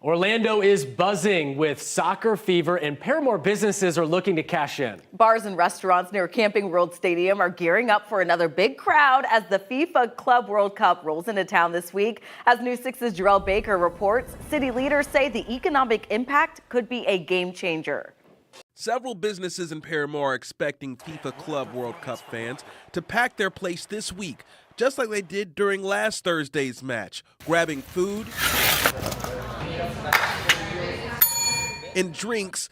Orlando is buzzing with soccer fever, and Paramore businesses are looking to cash in. Bars and restaurants near Camping World Stadium are gearing up for another big crowd as the FIFA Club World Cup rolls into town this week. As News 6's Jarrell Baker reports, city leaders say the economic impact could be a game changer. Several businesses in Paramore are expecting FIFA Club World Cup fans to pack their place this week, just like they did during last Thursday's match, grabbing food and drinks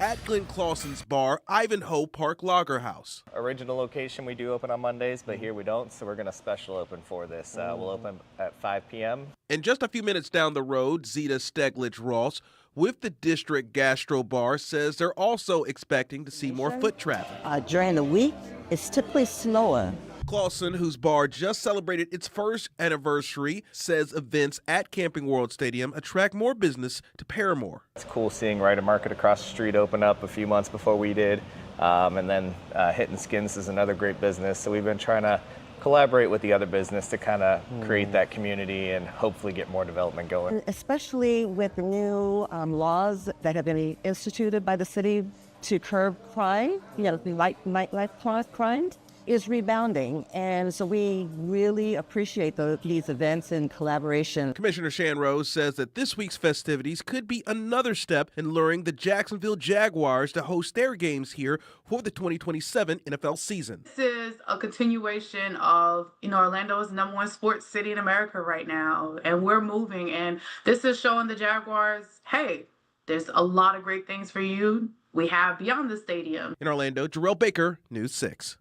at Glenn Clausen's bar, Idaho Park Lager House. Original location, we do open on Mondays, but here we don't, so we're going to special open for this. We'll open at 5 p.m. And just a few minutes down the road, Zeta Steglich-Ross with the District Gastro Bar says they're also expecting to see more foot traffic. During the week, it's typically slower. Clausen, whose bar just celebrated its first anniversary, says events at Camping World Stadium attract more business to Paramore. It's cool seeing Ryder Market across the street open up a few months before we did, and then Hittin' Skins is another great business. So we've been trying to collaborate with the other business to kind of create that community and hopefully get more development going. Especially with new laws that have been instituted by the city to curb crime, nightlife crime is rebounding, and so we really appreciate these events in collaboration. Commissioner Shan Rose says that this week's festivities could be another step in luring the Jacksonville Jaguars to host their games here for the 2027 NFL season. This is a continuation of, Orlando is the #1 sports city in America right now, and we're moving, and this is showing the Jaguars, hey, there's a lot of great things for you we have beyond the stadium. In Orlando, Jarrell Baker, News 6.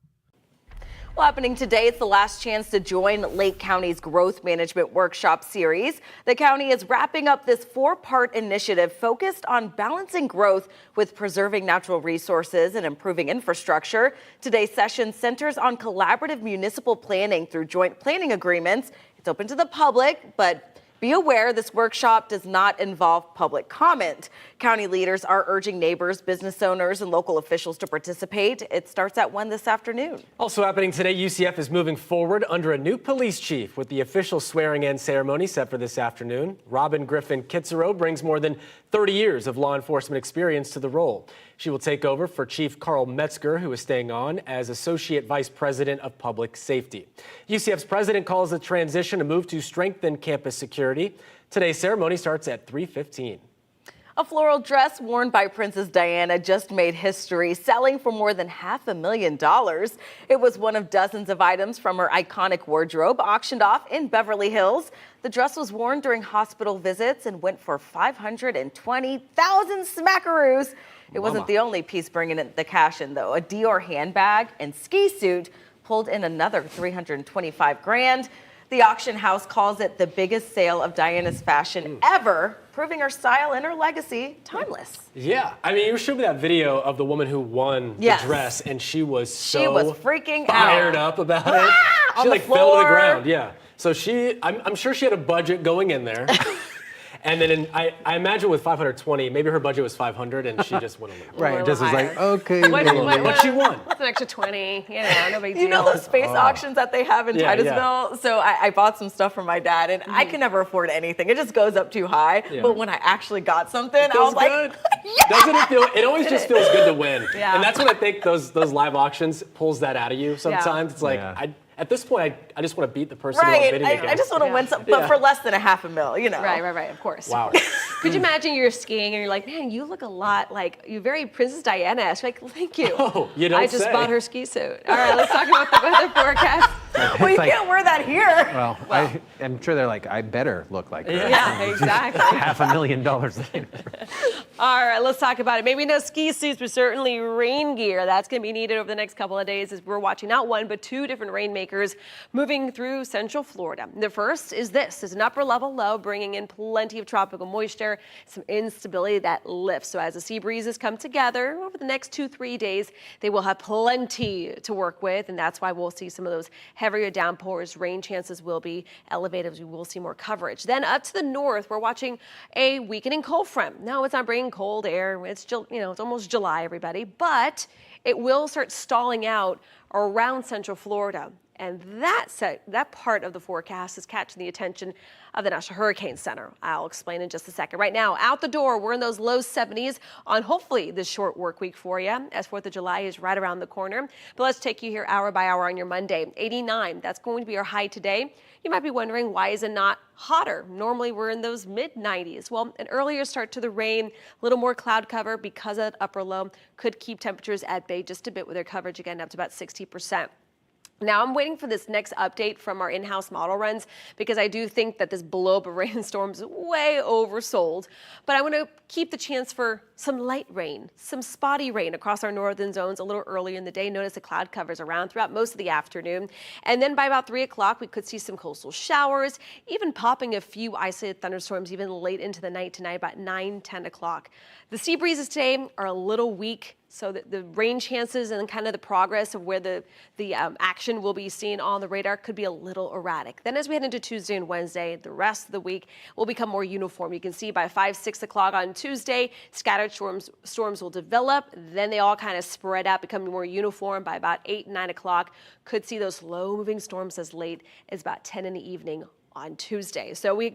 Well, happening today, it's the last chance to join Lake County's Growth Management Workshop Series. The county is wrapping up this 4-part initiative focused on balancing growth with preserving natural resources and improving infrastructure. Today's session centers on collaborative municipal planning through joint planning agreements. It's open to the public, but be aware this workshop does not involve public comment. County leaders are urging neighbors, business owners, and local officials to participate. It starts at 1 this afternoon. Also happening today, UCF is moving forward under a new police chief with the official swearing-in ceremony set for this afternoon. Robin Griffin Kitzero brings more than 30 years of law enforcement experience to the role. She will take over for Chief Carl Metzger, who is staying on as Associate Vice President of Public Safety. UCF's president calls the transition a move to strengthen campus security. Today's ceremony starts at 3:15. A floral dress worn by Princess Diana just made history, selling for more than $500,000. It was one of dozens of items from her iconic wardrobe auctioned off in Beverly Hills. The dress was worn during hospital visits and went for $520,000 smackaroos. It wasn't the only piece bringing in the cash in, though. A Dior handbag and ski suit pulled in another $325,000. The auction house calls it the biggest sale of Diana's fashion ever, proving her style and her legacy timeless. Yeah, I mean, you showed me that video of the woman who won the dress, and she was freaking fired up about it. She fell to the ground. Yeah. So I'm sure she had a budget going in there. And then I imagine with 520, maybe her budget was 500 and she just went a little right, just was like, okay. What she won? What's an extra 20? No big deal. You know those space auctions that they have in Titusville? Yeah. So I bought some stuff for my dad, and I can never afford anything. It just goes up too high. Yeah. But when I actually got something, I was like, yes! Doesn't it feel? It always just feels good to win. Yeah. And that's what I think those live auctions pulls that out of you sometimes. It's like, at this point, I just want to beat the person who I'm bidding against. I just want to win something, but for less than $500,000, Right, of course. Wow. Could you imagine you're skiing and you're like, man, you look a lot like, you're very Princess Diana-esque. Like, thank you. Oh, you don't I just bought her ski suit. All right, let's talk about the weather forecast. Well, you can't wear that here. Well, I'm sure they're like, I better look like her. Yeah, exactly. $500,000 later. All right, let's talk about it. Maybe no ski suits, but certainly rain gear. That's going to be needed over the next couple of days as we're watching not one, but 2 different rainmakers moving through central Florida. The first is an upper level low bringing in plenty of tropical moisture, some instability that lifts. So as the sea breezes come together over the next 2-3 days, they will have plenty to work with. And that's why we'll see some of those heavier downpours. Rain chances will be elevated as we will see more coverage. Then up to the north, we're watching a weakening cold front. No, it's not bringing cold air. It's still, it's almost July, everybody, but it will start stalling out around central Florida. And that part of the forecast is catching the attention of the National Hurricane Center. I'll explain in just a second. Right now, out the door, we're in those low 70s on hopefully this short work week for you, as 4th of July is right around the corner. But let's take you here hour by hour on your Monday. 89, that's going to be our high today. You might be wondering, why is it not hotter? Normally we're in those mid-90s. Well, an earlier start to the rain, a little more cloud cover because of that upper low could keep temperatures at bay just a bit with their coverage again up to about 60%. Now, I'm waiting for this next update from our in-house model runs because I do think that this blow-up of rainstorms is way oversold. But I want to keep the chance for some light rain, some spotty rain across our northern zones a little earlier in the day. Notice the cloud covers around throughout most of the afternoon. And then by about 3 o'clock, we could see some coastal showers, even popping a few isolated thunderstorms even late into the night tonight, about 9, 10 o'clock. The sea breezes today are a little weak, so the rain chances and kind of the progress of where the action will be seen on the radar could be a little erratic. Then as we head into Tuesday and Wednesday, the rest of the week will become more uniform. You can see by 5, 6 o'clock on Tuesday, scattered storms will develop. Then they all kind of spread out, becoming more uniform by about 8, 9 o'clock. Could see those low-moving storms as late as about 10 in the evening on Tuesday. So we're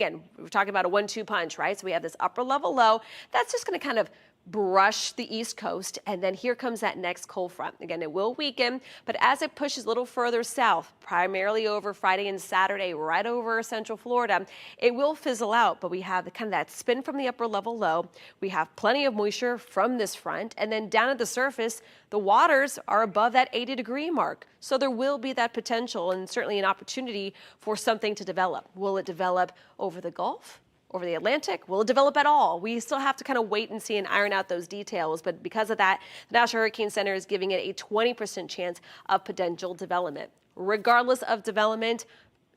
talking about a 1-2 punch, right? So we have this upper level low that's just going to kind of brush the East Coast, and then here comes that next cold front. Again, it will weaken, but as it pushes a little further south, primarily over Friday and Saturday, right over Central Florida, it will fizzle out, but we have kind of that spin from the upper level low. We have plenty of moisture from this front, and then down at the surface, the waters are above that 80-degree mark. So there will be that potential and certainly an opportunity for something to develop. Will it develop over the Gulf? Over the Atlantic? Will it develop at all? We still have to kind of wait and see and iron out those details. But because of that, the National Hurricane Center is giving it a 20% chance of potential development. Regardless of development,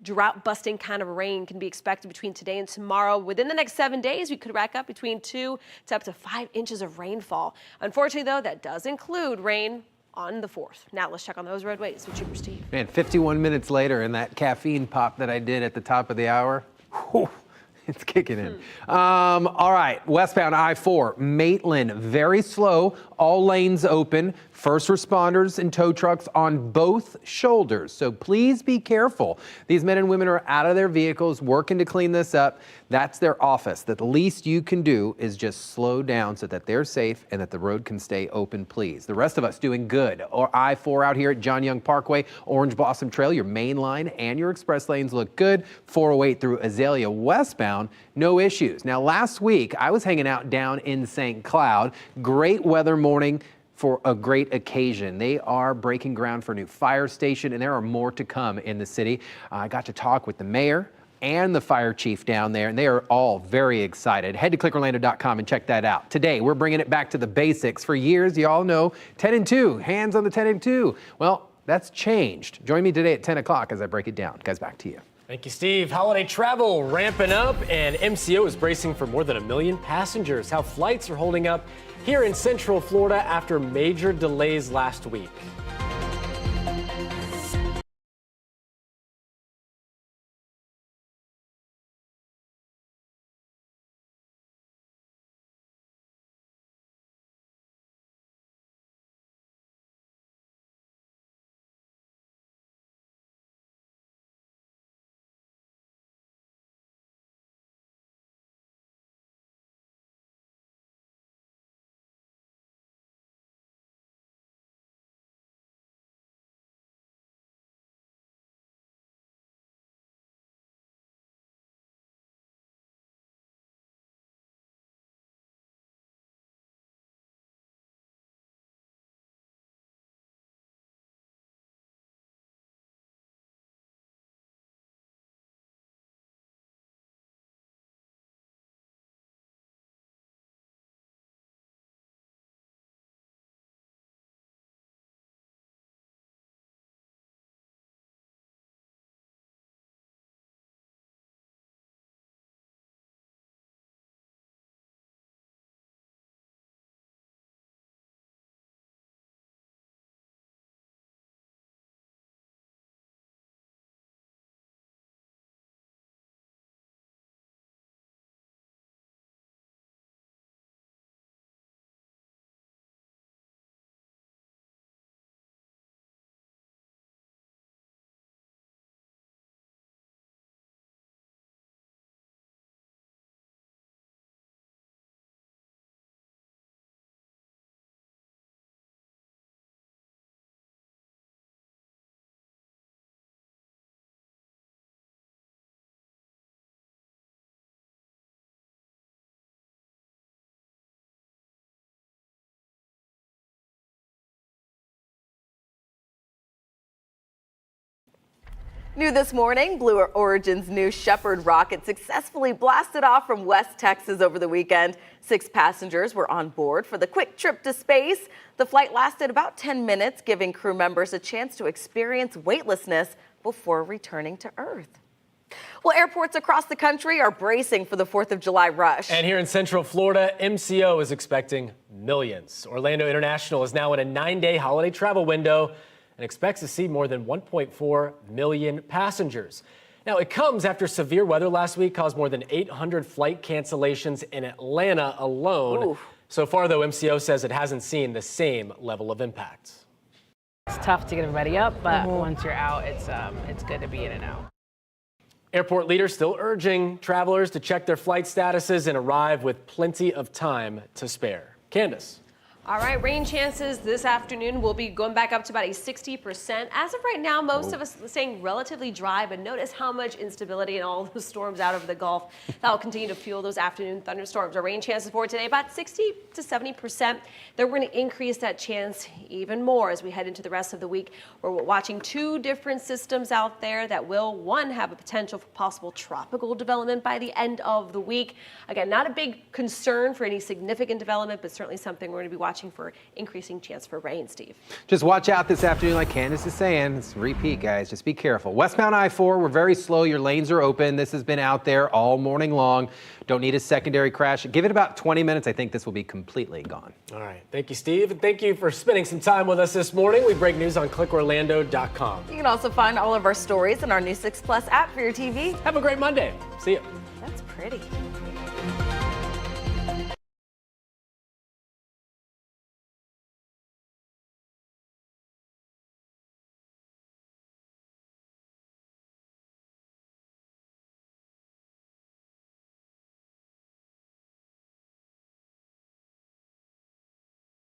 drought-busting kind of rain can be expected between today and tomorrow. Within the next 7 days, we could rack up between 2 to up to 5 inches of rainfall. Unfortunately, though, that does include rain on the 4th. Now let's check on those roadways with Trooper Steve. Man, 51 minutes later, and that caffeine pop that I did at the top of the hour, whew, it's kicking in. All right, westbound I-4, Maitland, very slow, all lanes open. First responders and tow trucks on both shoulders, so please be careful. These men and women are out of their vehicles working to clean this up. That's their office. The least you can do is just slow down so that they're safe and that the road can stay open, please. The rest of us doing good. Or I-4 out here at John Young Parkway, Orange Blossom Trail, your main line and your express lanes look good. 408 through Azalea westbound, no issues. Now last week, I was hanging out down in St. Cloud. Great weather morning for a great occasion. They are breaking ground for a new fire station, and there are more to come in the city. I got to talk with the mayor and the fire chief down there, and they are all very excited. Head to clickorlando.com and check that out. Today, we're bringing it back to the basics. For years, you all know 10 and 2, hands on the 10 and 2. Well, that's changed. Join me today at 10 o'clock as I break it down. Guys, back to you. Thank you, Steve. Holiday travel ramping up, and MCO is bracing for more than 1 million passengers. How flights are holding up here in Central Florida after major delays last week. New this morning, Blue Origin's new Shepard rocket successfully blasted off from West Texas over the weekend. 6 passengers were on board for the quick trip to space. The flight lasted about 10 minutes, giving crew members a chance to experience weightlessness before returning to Earth. Well, airports across the country are bracing for the 4th of July rush. And here in Central Florida, MCO is expecting millions. Orlando International is now in a 9-day holiday travel window and expects to see more than 1.4 million passengers. Now, it comes after severe weather last week caused more than 800 flight cancellations in Atlanta alone. Ooh. So far, though, MCO says it hasn't seen the same level of impact. It's tough to get everybody up, but once you're out, it's good to be in and out. Airport leaders still urging travelers to check their flight statuses and arrive with plenty of time to spare. Candace. All right, rain chances this afternoon will be going back up to about a 60%. As of right now, most of us staying relatively dry, but notice how much instability and all those storms out over the Gulf that will continue to fuel those afternoon thunderstorms. Our rain chances for today, about 60 to 70%. They're going to increase that chance even more as we head into the rest of the week. We're watching 2 different systems out there that will, one, have a potential for possible tropical development by the end of the week. Again, not a big concern for any significant development, but certainly something we're going to be watching for increasing chance for rain, Steve. Just watch out this afternoon, like Candace is saying. It's a repeat, guys. Just be careful. Westbound I-4, we're very slow. Your lanes are open. This has been out there all morning long. Don't need a secondary crash. Give it about 20 minutes. I think this will be completely gone. All right. Thank you, Steve. And thank you for spending some time with us this morning. We break news on clickorlando.com. You can also find all of our stories in our new 6 Plus app for your TV. Have a great Monday. See you. That's pretty.